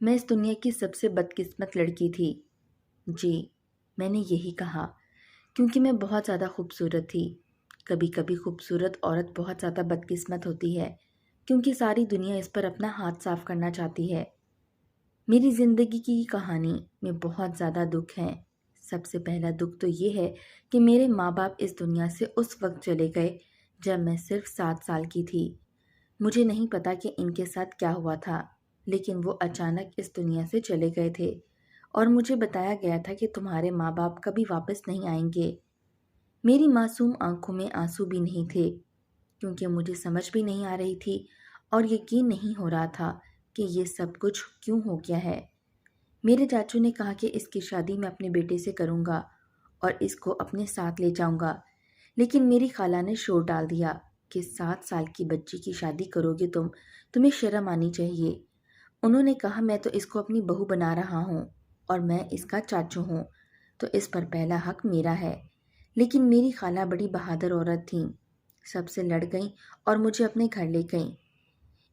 میں اس دنیا کی سب سے بدقسمت لڑکی تھی۔ جی، میں نے یہی کہا، کیونکہ میں بہت زیادہ خوبصورت تھی۔ کبھی کبھی خوبصورت عورت بہت زیادہ بدقسمت ہوتی ہے، کیونکہ ساری دنیا اس پر اپنا ہاتھ صاف کرنا چاہتی ہے۔ میری زندگی کی کہانی میں بہت زیادہ دکھ ہیں۔ سب سے پہلا دکھ تو یہ ہے کہ میرے ماں باپ اس دنیا سے اس وقت چلے گئے جب میں صرف 7 سال کی تھی۔ مجھے نہیں پتا کہ ان کے ساتھ کیا ہوا تھا، لیکن وہ اچانک اس دنیا سے چلے گئے تھے اور مجھے بتایا گیا تھا کہ تمہارے ماں باپ کبھی واپس نہیں آئیں گے۔ میری معصوم آنکھوں میں آنسو بھی نہیں تھے، کیونکہ مجھے سمجھ بھی نہیں آ رہی تھی اور یقین نہیں ہو رہا تھا کہ یہ سب کچھ کیوں ہو گیا ہے۔ میرے چاچو نے کہا کہ اس کی شادی میں اپنے بیٹے سے کروں گا اور اس کو اپنے ساتھ لے جاؤں گا، لیکن میری خالہ نے شور ڈال دیا کہ 7 سال کی بچی کی شادی کرو گے تمہیں شرم آنی چاہیے۔ انہوں نے کہا میں تو اس کو اپنی بہو بنا رہا ہوں اور میں اس کا چاچو ہوں، تو اس پر پہلا حق میرا ہے۔ لیکن میری خالہ بڑی بہادر عورت تھیں، سب سے لڑ گئیں اور مجھے اپنے گھر لے گئیں۔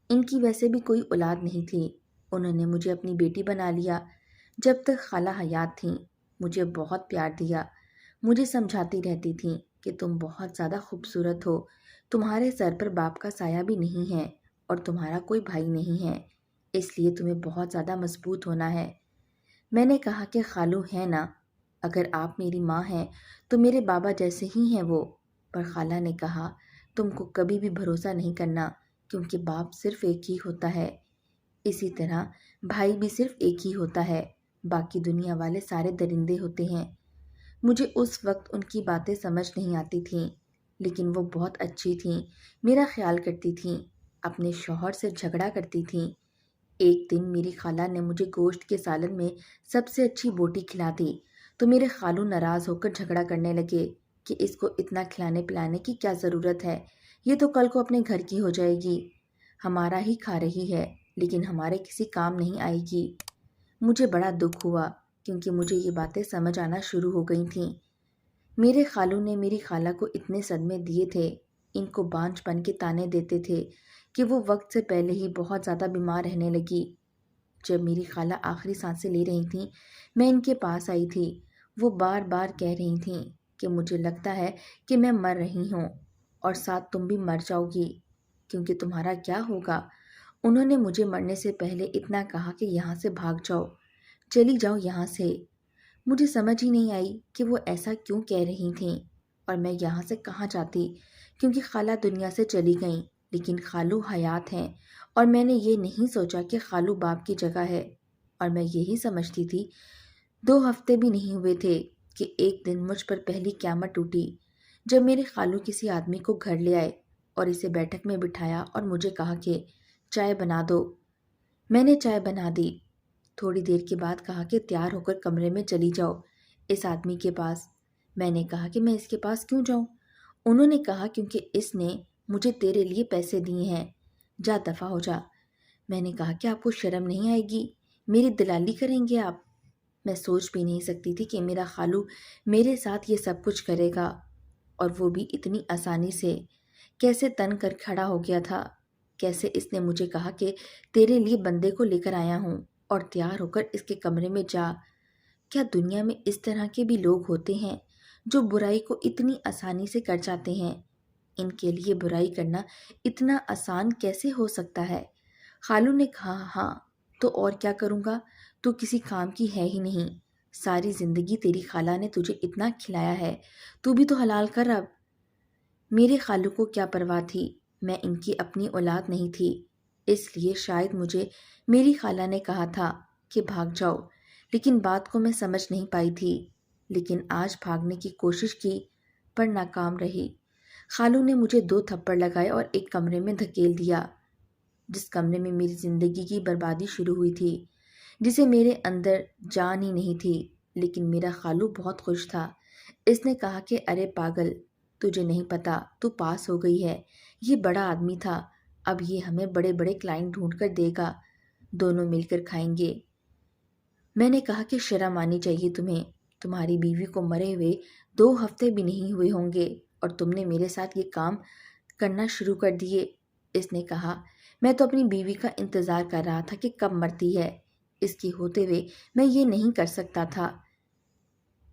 ان کی ویسے بھی کوئی اولاد نہیں تھی، انہوں نے مجھے اپنی بیٹی بنا لیا۔ جب تک خالہ حیات تھیں مجھے بہت پیار دیا، مجھے سمجھاتی رہتی تھیں کہ تم بہت زیادہ خوبصورت ہو، تمہارے سر پر باپ کا سایہ بھی نہیں ہے اور تمہارا کوئی بھائی نہیں ہے، اس لیے تمہیں بہت زیادہ مضبوط ہونا ہے۔ میں نے کہا کہ خالو ہے نا، اگر آپ میری ماں ہیں تو میرے بابا جیسے ہی ہیں وہ۔ پر خالہ نے کہا تم کو کبھی بھی بھروسہ نہیں کرنا، کیونکہ باپ صرف ایک ہی ہوتا ہے، اسی طرح بھائی بھی صرف ایک ہی ہوتا ہے، باقی دنیا والے سارے درندے ہوتے ہیں۔ مجھے اس وقت ان کی باتیں سمجھ نہیں آتی تھیں، لیکن وہ بہت اچھی تھیں، میرا خیال کرتی تھیں، اپنے شوہر سے جھگڑا کرتی تھیں۔ ایک دن میری خالہ نے مجھے گوشت کے سالن میں سب سے اچھی بوٹی کھلا دی، تو میرے خالو ناراض ہو کر جھگڑا کرنے لگے کہ اس کو اتنا کھلانے پلانے کی کیا ضرورت ہے، یہ تو کل کو اپنے گھر کی ہو جائے گی، ہمارا ہی کھا رہی ہے لیکن ہمارے کسی کام نہیں آئے گی۔ مجھے بڑا دکھ ہوا، کیونکہ مجھے یہ باتیں سمجھ آنا شروع ہو گئی تھیں۔ میرے خالو نے میری خالہ کو اتنے صدمے دیے تھے، ان کو بانجھ بن کے تانے دیتے تھے کہ وہ وقت سے پہلے ہی بہت زیادہ بیمار رہنے لگی۔ جب میری خالہ آخری سانسیں لے رہی تھیں میں ان کے پاس آئی تھی، وہ بار بار کہہ رہی تھیں کہ مجھے لگتا ہے کہ میں مر رہی ہوں اور ساتھ تم بھی مر جاؤ گی، کیونکہ تمہارا کیا ہوگا۔ انہوں نے مجھے مرنے سے پہلے اتنا کہا کہ یہاں سے بھاگ جاؤ، چلی جاؤ یہاں سے۔ مجھے سمجھ ہی نہیں آئی کہ وہ ایسا کیوں کہہ رہی تھیں اور میں یہاں سے کہاں جاتی، کیونکہ خالہ دنیا سے چلی گئیں لیکن خالو حیات ہیں، اور میں نے یہ نہیں سوچا کہ خالو باپ کی جگہ ہے، اور میں یہی سمجھتی تھی۔ 2 ہفتے بھی نہیں ہوئے تھے کہ ایک دن مجھ پر پہلی قیامت ٹوٹی، جب میرے خالو کسی آدمی کو گھر لے آئے اور اسے بیٹھک میں بٹھایا اور مجھے کہا کہ چائے بنا دو۔ میں نے چائے بنا دی۔ تھوڑی دیر کے بعد کہا کہ تیار ہو کر کمرے میں چلی جاؤ اس آدمی کے پاس۔ میں نے کہا کہ میں اس کے پاس کیوں جاؤں؟ انہوں نے کہا کیونکہ اس نے مجھے تیرے لیے پیسے دیے ہیں، جا دفع ہو جا۔ میں نے کہا کہ آپ کو شرم نہیں آئے گی، میری دلالی کریں گے آپ؟ میں سوچ بھی نہیں سکتی تھی کہ میرا خالو میرے ساتھ یہ سب کچھ کرے گا، اور وہ بھی اتنی آسانی سے۔ کیسے تن کر کھڑا ہو گیا تھا، کیسے اس نے مجھے کہا کہ تیرے لیے بندے کو لے کر آیا ہوں اور تیار ہو کر اس کے کمرے میں جا۔ کیا دنیا میں اس طرح کے بھی لوگ ہوتے ہیں جو برائی کو اتنی آسانی سے کر جاتے ہیں؟ ان کے لیے برائی کرنا اتنا آسان کیسے ہو سکتا ہے؟ خالو نے کہا ہاں تو اور کیا کروں گا، تو کسی کام کی ہے ہی نہیں، ساری زندگی تیری خالہ نے تجھے اتنا کھلایا ہے، تو بھی تو حلال کر اب۔ میرے خالو کو کیا پرواہ تھی، میں ان کی اپنی اولاد نہیں تھی، اس لیے شاید مجھے میری خالہ نے کہا تھا کہ بھاگ جاؤ، لیکن بات کو میں سمجھ نہیں پائی تھی۔ لیکن آج بھاگنے کی کوشش کی پر ناکام رہی۔ خالو نے مجھے 2 تھپڑ لگائے اور ایک کمرے میں دھکیل دیا، جس کمرے میں میری زندگی کی بربادی شروع ہوئی تھی، جسے میرے اندر جان ہی نہیں تھی۔ لیکن میرا خالو بہت خوش تھا۔ اس نے کہا کہ ارے پاگل، تجھے نہیں پتا، تو پاس ہو گئی ہے، یہ بڑا آدمی تھا، اب یہ ہمیں بڑے بڑے کلائنٹ ڈھونڈ کر دے گا، دونوں مل کر کھائیں گے۔ میں نے کہا کہ شرم آنی چاہیے تمہیں، تمہاری بیوی کو مرے ہوئے 2 ہفتے بھی نہیں ہوئے ہوں گے اور تم نے میرے ساتھ یہ کام کرنا شروع کر دیے۔ اس نے کہا میں تو اپنی بیوی کا انتظار کر رہا تھا کہ کب مرتی ہے، اس کے ہوتے ہوئے میں یہ نہیں کر سکتا تھا۔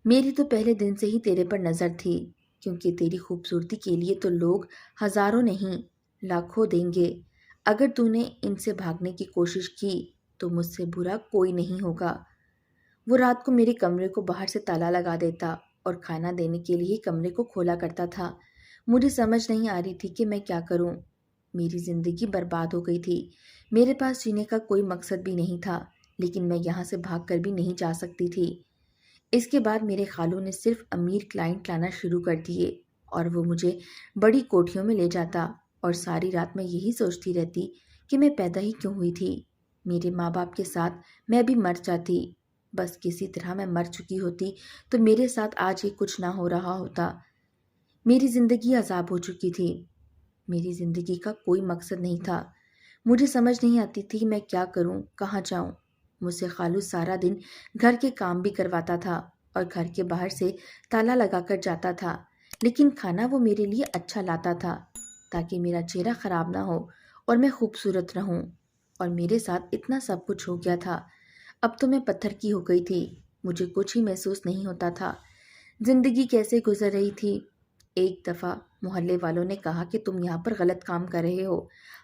میری تو پہلے دن سے ہی تیرے پر نظر تھی، کیونکہ تیری خوبصورتی کے لیے تو لوگ ہزاروں نہیں لاکھوں دیں گے۔ اگر تو نے ان سے بھاگنے کی کوشش کی تو مجھ سے برا کوئی نہیں ہوگا۔ وہ رات کو میرے کمرے کو باہر سے تالا لگا دیتا اور کھانا دینے کے لیے کمرے کو کھولا کرتا تھا۔ مجھے سمجھ نہیں آ رہی تھی کہ میں کیا کروں۔ میری زندگی برباد ہو گئی تھی۔ میرے پاس جینے کا کوئی مقصد بھی نہیں تھا، لیکن میں یہاں سے بھاگ کر بھی نہیں جا سکتی تھی۔ اس کے بعد میرے خالو نے صرف امیر کلائنٹ لانا شروع کر دیے اور وہ مجھے بڑی کوٹھیوں میں لے جاتا، اور ساری رات میں یہی سوچتی رہتی کہ میں پیدا ہی کیوں ہوئی تھی۔ میرے ماں باپ کے ساتھ میں بھی مر جاتی، بس کسی طرح میں مر چکی ہوتی تو میرے ساتھ آج یہ کچھ نہ ہو رہا ہوتا۔ میری زندگی عذاب ہو چکی تھی۔ میری زندگی کا کوئی مقصد نہیں تھا۔ مجھے سمجھ نہیں آتی تھی کہ میں کیا کروں، کہاں جاؤں۔ مجھ سے خالو سارا دن گھر کے کام بھی کرواتا تھا اور گھر کے باہر سے تالا لگا کر جاتا تھا، لیکن کھانا وہ میرے لیے اچھا لاتا تھا تاکہ میرا چہرہ خراب نہ ہو اور میں خوبصورت رہوں۔ اور میرے ساتھ اتنا سب کچھ ہو گیا تھا، اب تو میں پتھر کی ہو گئی تھی۔ مجھے کچھ ہی محسوس نہیں ہوتا تھا۔ زندگی کیسے گزر رہی تھی۔ ایک دفعہ محلے والوں نے کہا کہ تم یہاں پر غلط کام کر رہے ہو،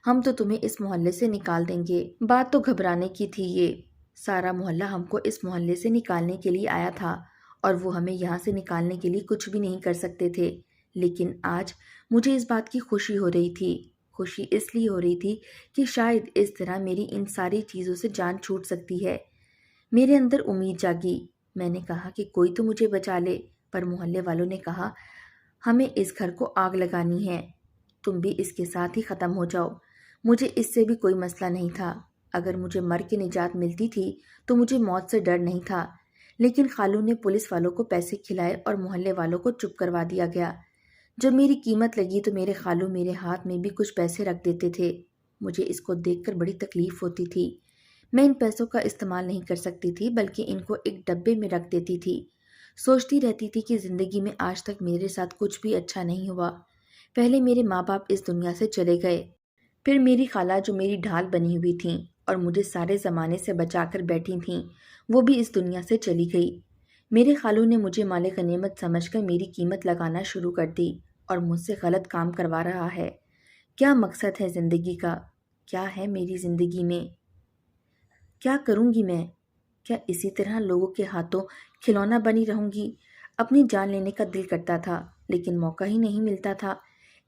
ہم تو تمہیں اس محلے سے نکال دیں گے۔ بات تو گھبرانے کی تھی، یہ سارا محلہ ہم کو اس محلے سے نکالنے کے لیے آیا تھا اور وہ ہمیں یہاں سے نکالنے کے لیے کچھ بھی نہیں کر سکتے تھے۔ لیکن آج مجھے اس بات کی خوشی ہو رہی تھی۔ خوشی اس لیے ہو رہی تھی کہ شاید اس طرح میری ان ساری چیزوں سے جان چھوٹ سکتی ہے۔ میرے اندر امید جاگی۔ میں نے کہا کہ کوئی تو مجھے بچا لے، پر محلے والوں نے کہا ہمیں اس گھر کو آگ لگانی ہے، تم بھی اس کے ساتھ ہی ختم ہو جاؤ۔ مجھے اس سے بھی کوئی مسئلہ نہیں تھا۔ اگر مجھے مر کے نجات ملتی تھی تو مجھے موت سے ڈر نہیں تھا، لیکن خالو نے پولیس والوں کو پیسے کھلائے اور محلے والوں کو چپ کروا دیا گیا۔ جب میری قیمت لگی تو میرے خالو میرے ہاتھ میں بھی کچھ پیسے رکھ دیتے تھے۔ مجھے اس کو دیکھ کر بڑی تکلیف ہوتی تھی۔ میں ان پیسوں کا استعمال نہیں کر سکتی تھی، بلکہ ان کو ایک ڈبے میں رکھ دیتی تھی۔ سوچتی رہتی تھی کہ زندگی میں آج تک میرے ساتھ کچھ بھی اچھا نہیں ہوا۔ پہلے میرے ماں باپ اس دنیا سے چلے گئے، پھر میری خالہ جو میری ڈھال بنی ہوئی تھیں اور مجھے سارے زمانے سے بچا کر بیٹھی تھیں، وہ بھی اس دنیا سے چلی گئی۔ میرے خالو نے مجھے مال غنیمت سمجھ کر میری قیمت لگانا شروع کر دی اور مجھ سے غلط کام کروا رہا ہے۔ کیا مقصد ہے زندگی کا؟ کیا ہے میری زندگی میں؟ کیا کروں گی میں؟ کیا اسی طرح لوگوں کے ہاتھوں کھلونا بنی رہوں گی؟ اپنی جان لینے کا دل کرتا تھا، لیکن موقع ہی نہیں ملتا تھا۔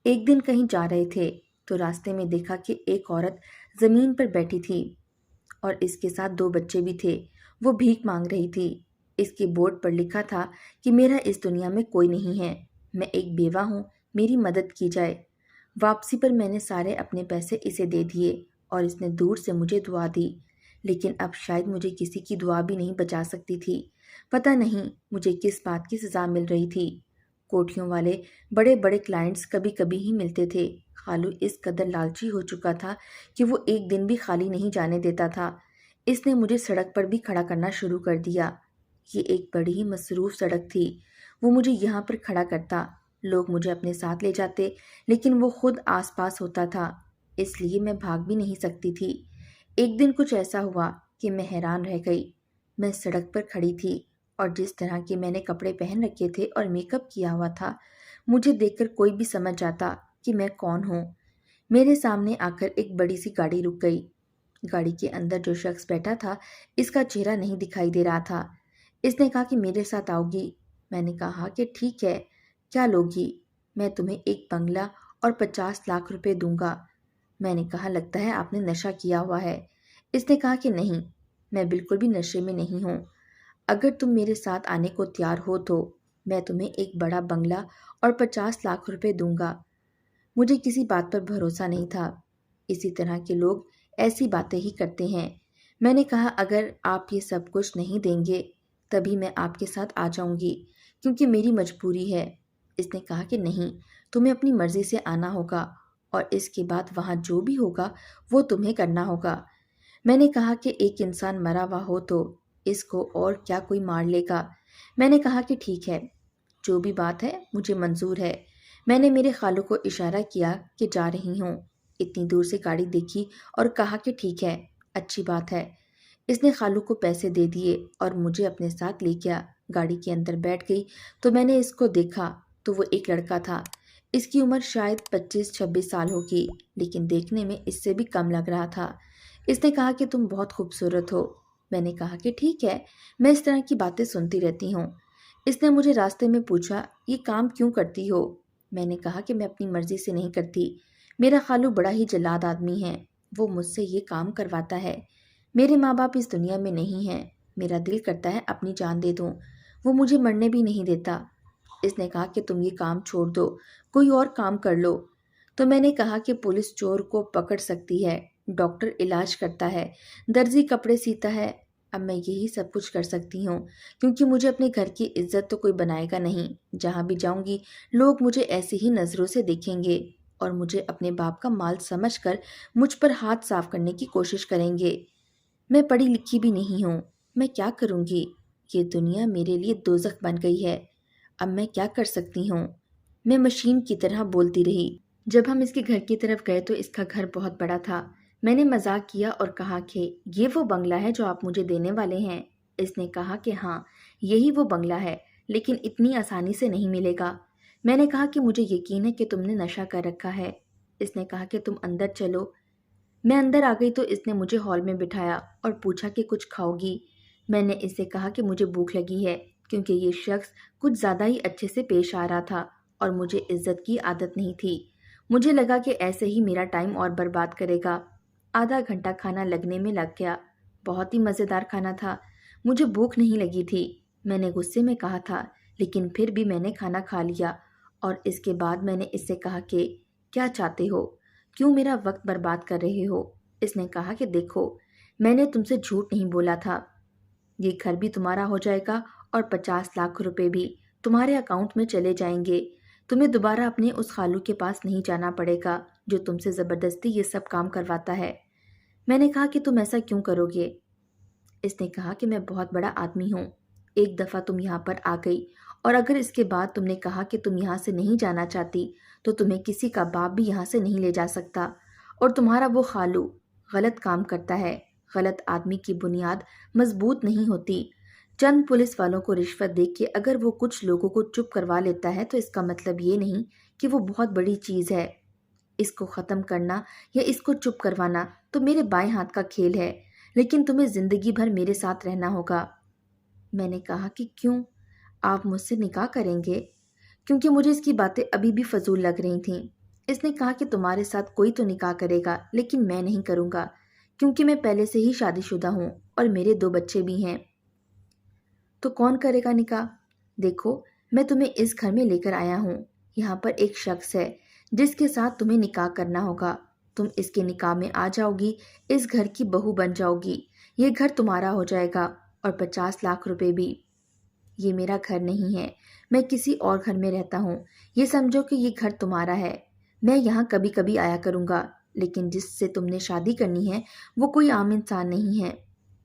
ایک دن کہیں جا رہے تھے تو راستے میں دیکھا کہ ایک عورت زمین پر بیٹھی تھی اور اس کے ساتھ 2 بچے بھی تھے۔ وہ بھیک مانگ رہی تھی۔ اس کے بورڈ پر لکھا تھا کہ میرا اس دنیا میں کوئی نہیں ہے، میں ایک بیوہ ہوں، میری مدد کی جائے۔ واپسی پر میں نے سارے اپنے پیسے اسے دے دیے اور اس نے دور سے مجھے دعا دی، لیکن اب شاید مجھے کسی کی دعا بھی نہیں بچا سکتی تھی۔ پتہ نہیں مجھے کس بات کی سزا مل رہی تھی۔ کوٹھیوں والے بڑے بڑے کلائنٹس کبھی کبھی ہی ملتے تھے۔ خالو اس قدر لالچی ہو چکا تھا کہ وہ ایک دن بھی خالی نہیں جانے دیتا تھا۔ اس نے مجھے سڑک پر بھی کھڑا کرنا شروع کر دیا۔ یہ ایک بڑی ہی مصروف سڑک تھی۔ وہ مجھے یہاں پر کھڑا کرتا، لوگ مجھے اپنے ساتھ لے جاتے، لیکن وہ خود آس پاس ہوتا تھا، اس لیے میں بھاگ بھی نہیں سکتی تھی۔ ایک دن کچھ ایسا ہوا کہ میں حیران رہ گئی۔ میں سڑک پر کھڑی تھی اور جس طرح کے میں نے کپڑے پہن رکھے تھے اور میک اپ کیا ہوا تھا، مجھے دیکھ کر کوئی بھی سمجھ جاتا کہ میں کون ہوں۔ میرے سامنے آ کر ایک بڑی سی گاڑی رک گئی۔ گاڑی کے اندر جو شخص بیٹھا تھا اس کا چہرہ نہیں دکھائی دے رہا تھا۔ اس نے کہا کہ میرے ساتھ آؤ گی؟ میں نے کہا کہ ٹھیک ہے، کیا لوگی؟ میں تمہیں ایک بنگلہ اور 50 لاکھ روپے دوں گا۔ میں نے کہا لگتا ہے آپ نے نشہ کیا ہوا ہے۔ اس نے کہا کہ نہیں، میں بالکل بھی نشے میں نہیں ہوں۔ اگر تم میرے ساتھ آنے کو تیار ہو تو میں تمہیں ایک بڑا بنگلہ اور 50 لاکھ روپے دوں گا۔ مجھے کسی بات پر بھروسہ نہیں تھا۔ اسی طرح کے لوگ ایسی باتیں ہی کرتے ہیں۔ میں نے کہا اگر آپ یہ سب کچھ نہیں دیں گے تبھی میں آپ کے ساتھ آ جاؤں گی، کیونکہ میری مجبوری ہے۔ اس نے کہا کہ نہیں، تمہیں اپنی مرضی سے آنا ہوگا اور اس کے بعد وہاں جو بھی ہوگا وہ تمہیں کرنا ہوگا۔ میں نے کہا کہ ایک انسان مرا ہوا ہو تو اس کو اور کیا کوئی مار لے گا۔ میں نے کہا کہ ٹھیک ہے، جو بھی بات ہے مجھے منظور ہے۔ میں نے میرے خالو کو اشارہ کیا کہ جا رہی ہوں۔ اتنی دور سے گاڑی دیکھی اور کہا کہ ٹھیک ہے، اچھی بات ہے۔ اس نے خالو کو پیسے دے دیے اور مجھے اپنے ساتھ لے گیا۔ گاڑی کے اندر بیٹھ گئی تو میں نے اس کو دیکھا تو وہ ایک لڑکا تھا۔ اس کی عمر شاید 25-26 سال ہوگی، لیکن دیکھنے میں اس سے بھی کم لگ رہا تھا۔ اس نے کہا کہ تم بہت خوبصورت ہو۔ میں نے کہا کہ ٹھیک ہے، میں اس طرح کی باتیں سنتی رہتی ہوں۔ اس نے مجھے راستے میں پوچھا، یہ کام کیوں کرتی ہو؟ میں نے کہا کہ میں اپنی مرضی سے نہیں کرتی، میرا خالو بڑا ہی جلاد آدمی ہے، وہ مجھ سے یہ کام کرواتا ہے۔ میرے ماں باپ اس دنیا میں نہیں ہیں، میرا دل کرتا ہے اپنی جان دے دوں، وہ مجھے مرنے بھی نہیں دیتا۔ اس نے کہا کہ تم یہ کام چھوڑ دو، کوئی اور کام کر لو۔ تو میں نے کہا کہ پولیس چور کو پکڑ سکتی ہے، ڈاکٹر علاج کرتا ہے، درزی کپڑے سیتا ہے، اب میں یہی سب کچھ کر سکتی ہوں کیونکہ مجھے اپنے گھر کی عزت تو کوئی بنائے گا نہیں۔ جہاں بھی جاؤں گی لوگ مجھے ایسی ہی نظروں سے دیکھیں گے اور مجھے اپنے باپ کا مال سمجھ کر مجھ پر ہاتھ صاف کرنے کی کوشش کریں گے۔ میں پڑھی لکھی بھی نہیں ہوں، میں کیا کروں گی؟ یہ دنیا میرے لیے دوزخ بن گئی ہے، اب میں کیا کر سکتی ہوں؟ میں مشین کی طرح بولتی رہی۔ جب ہم اس کے گھر کی طرف گئے تو اس کا گھر بہت بڑا تھا۔ میں نے مذاق کیا اور کہا کہ یہ وہ بنگلہ ہے جو آپ مجھے دینے والے ہیں؟ اس نے کہا کہ ہاں، یہی وہ بنگلہ ہے، لیکن اتنی آسانی سے نہیں ملے گا۔ میں نے کہا کہ مجھے یقین ہے کہ تم نے نشہ کر رکھا ہے۔ اس نے کہا کہ تم اندر چلو۔ میں اندر آ گئی تو اس نے مجھے ہال میں بٹھایا اور پوچھا کہ کچھ کھاؤ گی؟ میں نے اس سے کہا کہ مجھے بھوک لگی ہے، کیونکہ یہ شخص کچھ زیادہ ہی اچھے سے پیش آ رہا تھا اور مجھے عزت کی عادت نہیں تھی۔ مجھے لگا کہ ایسے ہی میرا ٹائم اور برباد کرے گا۔ آدھا گھنٹہ کھانا لگنے میں لگ گیا، بہت ہی مزیدار کھانا تھا۔ مجھے بھوک نہیں لگی تھی، میں نے غصے میں کہا تھا، لیکن پھر بھی میں نے کھانا کھا لیا اور اس کے بعد میں نے اس سے کہا کہ کیا چاہتے ہو؟ کیوں میرا وقت برباد کر رہے ہو؟ اس نے کہا کہ دیکھو، میں نے تم سے جھوٹ نہیں بولا تھا، یہ گھر بھی تمہارا ہو جائے گا اور 50 لاکھ روپے بھی تمہارے اکاؤنٹ میں چلے جائیں گے۔ تمہیں دوبارہ اپنے اس خالو کے پاس نہیں جانا پڑے گا جو تم سے زبردستی یہ سب کام کرواتا ہے۔ میں نے کہا کہ تم ایسا کیوں کرو گے؟ اس نے کہا کہ میں بہت بڑا آدمی ہوں، ایک دفعہ تم یہاں پر آ گئی اور اگر اس کے بعد تم نے کہا کہ تم یہاں سے نہیں جانا چاہتی تو تمہیں کسی کا باپ بھی یہاں سے نہیں لے جا سکتا، اور تمہارا وہ خالو غلط کام کرتا ہے۔ غلط آدمی کی بنیاد مضبوط نہیں ہوتی۔ چند پولیس والوں کو رشوت دے کے اگر وہ کچھ لوگوں کو چپ کروا لیتا ہے تو اس کا مطلب یہ نہیں کہ وہ بہت بڑی چیز ہے۔ اس کو ختم کرنا یا اس کو چپ کروانا تو میرے بائیں ہاتھ کا کھیل ہے، لیکن تمہیں زندگی بھر میرے ساتھ رہنا ہوگا۔ میں نے کہا کہ کیوں؟ آپ مجھ سے نکاح کریں گے؟ کیونکہ مجھے اس کی باتیں ابھی بھی فضول لگ رہی تھیں۔ اس نے کہا کہ تمہارے ساتھ کوئی تو نکاح کرے گا لیکن میں نہیں کروں گا، کیونکہ میں پہلے سے ہی شادی شدہ ہوں اور میرے 2 بچے بھی ہیں۔ تو کون کرے گا نکاح؟ دیکھو، میں تمہیں اس گھر میں لے کر آیا ہوں، یہاں پر ایک شخص ہے جس کے ساتھ تمہیں نکاح کرنا ہوگا۔ تم اس کے نکاح میں آ جاؤ گی، اس گھر کی بہو بن جاؤ گی، یہ گھر تمہارا ہو جائے گا اور 50 لاکھ روپے بھی۔ یہ میرا گھر نہیں ہے، میں کسی اور گھر میں رہتا ہوں، یہ سمجھو کہ یہ گھر تمہارا ہے۔ میں یہاں کبھی کبھی آیا کروں گا، لیکن جس سے تم نے شادی کرنی ہے وہ کوئی عام انسان نہیں ہے۔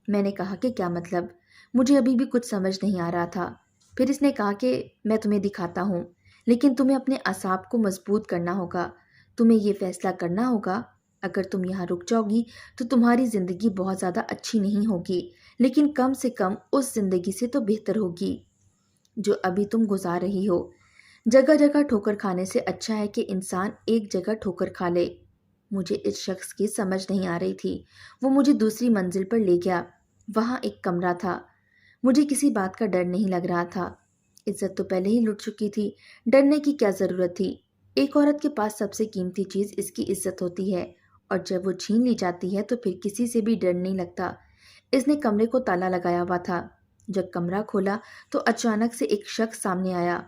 میں نے کہا کہ کیا مطلب؟ مجھے ابھی بھی کچھ سمجھ نہیں آ رہا تھا۔ پھر اس نے کہا کہ میں تمہیں دکھاتا ہوں، لیکن تمہیں اپنے اعصاب کو مضبوط کرنا ہوگا، تمہیں یہ فیصلہ کرنا ہوگا، اگر تم یہاں رک جاؤ گی تو تمہاری زندگی بہت زیادہ اچھی نہیں ہوگی، لیکن کم سے کم اس زندگی سے تو بہتر ہوگی جو ابھی تم گزار رہی ہو۔ جگہ جگہ ٹھوکر کھانے سے اچھا ہے کہ انسان ایک جگہ ٹھوکر کھا لے۔ مجھے اس شخص کی سمجھ نہیں آ رہی تھی۔ وہ مجھے دوسری منزل پر لے گیا، وہاں ایک کمرہ تھا۔ مجھے کسی بات کا ڈر نہیں لگ رہا تھا، عزت تو پہلے ہی لٹ چکی تھی، ڈرنے کی کیا ضرورت تھی؟ ایک عورت کے پاس سب سے قیمتی چیز اس کی عزت ہوتی ہے، اور جب وہ چھین لی جاتی ہے تو پھر کسی سے بھی ڈر نہیں لگتا۔ اس نے کمرے کو تالا لگایا ہوا تھا۔ جب کمرہ کھولا تو اچانک سے ایک شخص سامنے آیا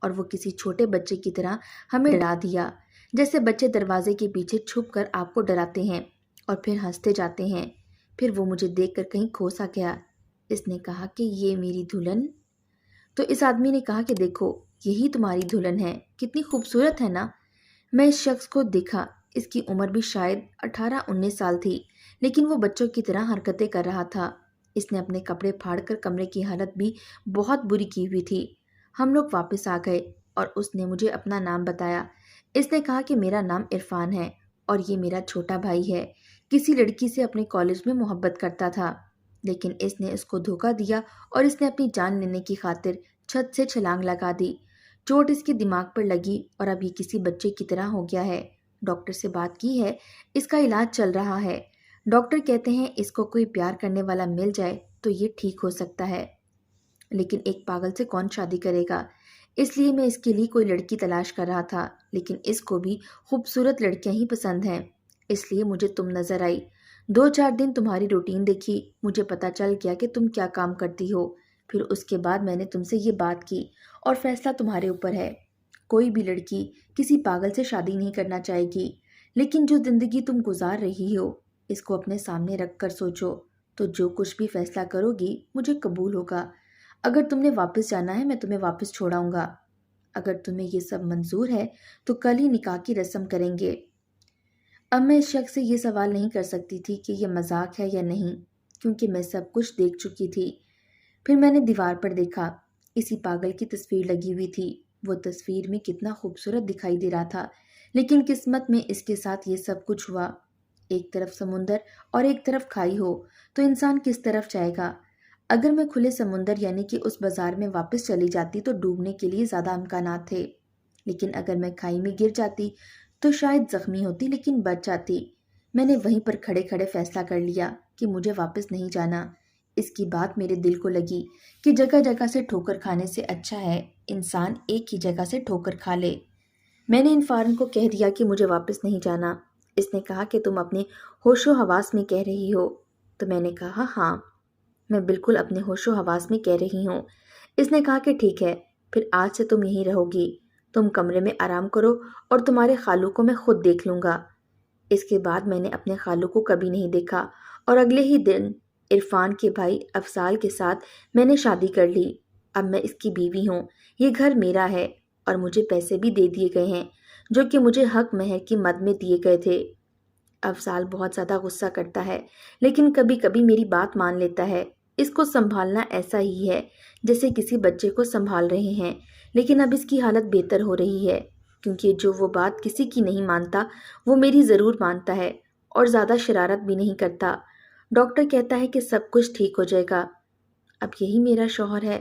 اور وہ کسی چھوٹے بچے کی طرح ہمیں ڈرا دیا، جیسے بچے دروازے کے پیچھے چھپ کر آپ کو ڈراتے ہیں اور پھر ہنستے جاتے ہیں۔ پھر وہ مجھے دیکھ کر کہیں کھو سا گیا۔ اس نے کہا کہ یہ میری دلہن؟ تو اس آدمی نے کہا کہ دیکھو، یہی تمہاری دلہن ہے، کتنی خوبصورت ہے نا؟ میں اس شخص کو دیکھا، اس کی عمر بھی شاید 18-19 سال تھی، لیکن وہ بچوں کی طرح حرکتیں کر رہا تھا۔ اس نے اپنے کپڑے پھاڑ کر کمرے کی حالت بھی بہت بری کی ہوئی تھی۔ ہم لوگ واپس آ گئے اور اس نے مجھے اپنا نام بتایا۔ اس نے کہا کہ میرا نام عرفان ہے اور یہ میرا چھوٹا بھائی ہے، کسی لڑکی سے اپنے کالج میں محبت کرتا تھا۔ لیکن اس نے اس کو دھوکہ دیا اور اس نے اپنی جان لینے کی خاطر چھت سے چھلانگ لگا دی۔ چوٹ اس کے دماغ پر لگی اور اب یہ کسی بچے کی طرح ہو گیا ہے۔ ڈاکٹر سے بات کی ہے، اس کا علاج چل رہا ہے۔ ڈاکٹر کہتے ہیں اس کو کوئی پیار کرنے والا مل جائے تو یہ ٹھیک ہو سکتا ہے، لیکن ایک پاگل سے کون شادی کرے گا؟ اس لیے میں اس کے لیے کوئی لڑکی تلاش کر رہا تھا، لیکن اس کو بھی خوبصورت لڑکیاں ہی پسند ہیں، اس لیے مجھے تم نظر آئی۔ 2-4 دن تمہاری روٹین دیکھی، مجھے پتا چل گیا کہ تم کیا کام کرتی ہو۔ پھر اس کے بعد میں نے تم سے یہ بات کی اور فیصلہ تمہارے اوپر ہے۔ کوئی بھی لڑکی کسی پاگل سے شادی نہیں کرنا چاہے گی، لیکن جو زندگی تم گزار رہی ہو اس کو اپنے سامنے رکھ کر سوچو، تو جو کچھ بھی فیصلہ کرو گی مجھے قبول ہوگا۔ اگر تم نے واپس جانا ہے میں تمہیں واپس چھوڑاؤں گا۔ اگر تمہیں یہ سب منظور ہے تو کل ہی نکاح کی رسم کریں گے۔ اب میں اس شخص سے یہ سوال نہیں کر سکتی تھی کہ یہ مذاق ہے یا نہیں، کیونکہ میں سب کچھ دیکھ چکی تھی۔ پھر میں نے دیوار پر دیکھا، اسی پاگل کی تصویر لگی ہوئی تھی۔ وہ تصویر میں کتنا خوبصورت دکھائی دے رہا تھا، لیکن قسمت میں اس کے ساتھ یہ سب کچھ ہوا۔ ایک طرف سمندر اور ایک طرف کھائی ہو تو انسان کس طرف جائے گا؟ اگر میں کھلے سمندر یعنی کہ اس بازار میں واپس چلی جاتی تو ڈوبنے کے لیے زیادہ امکانات تھے، لیکن اگر میں کھائی میں گر جاتی تو شاید زخمی ہوتی لیکن بچ جاتی۔ میں نے وہیں پر کھڑے کھڑے فیصلہ کر لیا کہ مجھے واپس نہیں جانا۔ اس کی بات میرے دل کو لگی کہ جگہ جگہ سے ٹھوکر کھانے سے اچھا ہے انسان ایک ہی جگہ سے ٹھوکر کھا لے۔ میں نے ان فارن کو کہہ دیا کہ مجھے واپس نہیں جانا۔ اس نے کہا کہ تم اپنے ہوش و حواس میں کہہ رہی ہو؟ تو میں نے کہا ہاں، میں بالکل اپنے ہوش و حواس میں کہہ رہی ہوں۔ اس نے کہا کہ ٹھیک ہے، پھر آج سے تم یہیں رہو گی، تم کمرے میں آرام کرو اور تمہارے خالو کو میں خود دیکھ لوں گا۔ اس کے بعد میں نے اپنے خالو کو کبھی نہیں دیکھا اور اگلے ہی دن عرفان کے بھائی افضال کے ساتھ میں نے شادی کر لی۔ اب میں اس کی بیوی ہوں، یہ گھر میرا ہے اور مجھے پیسے بھی دے دیے گئے ہیں جو کہ مجھے حق مہر کی مد میں دیے گئے تھے۔ افضال بہت زیادہ غصہ کرتا ہے لیکن کبھی کبھی میری بات مان لیتا ہے۔ اس کو سنبھالنا ایسا ہی ہے جیسے کسی بچے کو سنبھال رہے ہیں، لیکن اب اس کی حالت بہتر ہو رہی ہے کیونکہ جو وہ بات کسی کی نہیں مانتا وہ میری ضرور مانتا ہے اور زیادہ شرارت بھی نہیں کرتا۔ ڈاکٹر کہتا ہے کہ سب کچھ ٹھیک ہو جائے گا۔ اب یہی میرا شوہر ہے۔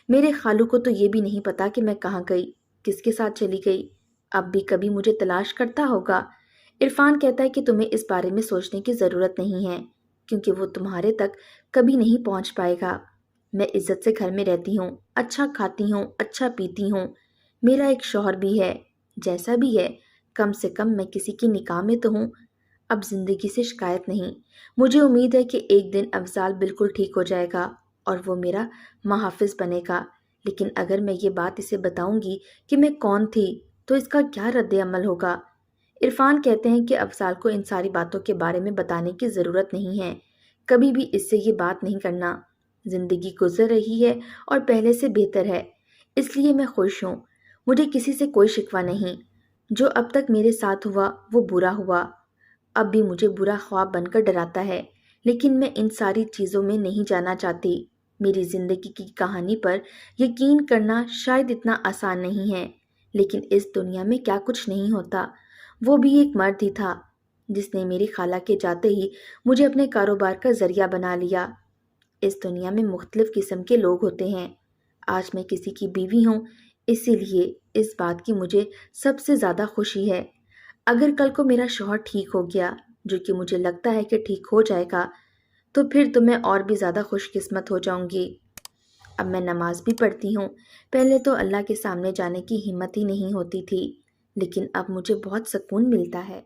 میرے خالو کو تو یہ بھی نہیں پتا کہ میں کہاں گئی، کس کے ساتھ چلی گئی۔ اب بھی کبھی مجھے تلاش کرتا ہوگا۔ عرفان کہتا ہے کہ تمہیں اس بارے میں سوچنے کی ضرورت نہیں ہے کیونکہ وہ تمہارے تک کبھی نہیں پہنچ پائے گا۔ میں عزت سے گھر میں رہتی ہوں، اچھا کھاتی ہوں، اچھا پیتی ہوں، میرا ایک شوہر بھی ہے، جیسا بھی ہے کم سے کم میں کسی کی نکاح میں تو ہوں۔ اب زندگی سے شکایت نہیں۔ مجھے امید ہے کہ ایک دن افضال بالکل ٹھیک ہو جائے گا اور وہ میرا محافظ بنے گا، لیکن اگر میں یہ بات اسے بتاؤں گی کہ میں کون تھی تو اس کا کیا رد عمل ہوگا؟ عرفان کہتے ہیں کہ افضال کو ان ساری باتوں کے بارے میں بتانے کی ضرورت نہیں ہے، کبھی بھی اس سے یہ بات نہیں کرنا۔ زندگی گزر رہی ہے اور پہلے سے بہتر ہے، اس لیے میں خوش ہوں۔ مجھے کسی سے کوئی شکوہ نہیں۔ جو اب تک میرے ساتھ ہوا وہ برا ہوا، اب بھی مجھے برا خواب بن کر ڈراتا ہے، لیکن میں ان ساری چیزوں میں نہیں جانا چاہتی۔ میری زندگی کی کہانی پر یقین کرنا شاید اتنا آسان نہیں ہے، لیکن اس دنیا میں کیا کچھ نہیں ہوتا۔ وہ بھی ایک مرد ہی تھا جس نے میری خالہ کے جاتے ہی مجھے اپنے کاروبار کا ذریعہ بنا لیا۔ اس دنیا میں مختلف قسم کے لوگ ہوتے ہیں۔ آج میں کسی کی بیوی ہوں، اسی لیے اس بات کی مجھے سب سے زیادہ خوشی ہے۔ اگر کل کو میرا شوہر ٹھیک ہو گیا، جو کہ مجھے لگتا ہے کہ ٹھیک ہو جائے گا، تو پھر تو میں اور بھی زیادہ خوش قسمت ہو جاؤں گی۔ اب میں نماز بھی پڑھتی ہوں۔ پہلے تو اللہ کے سامنے جانے کی ہمت ہی نہیں ہوتی تھی، لیکن اب مجھے بہت سکون ملتا ہے۔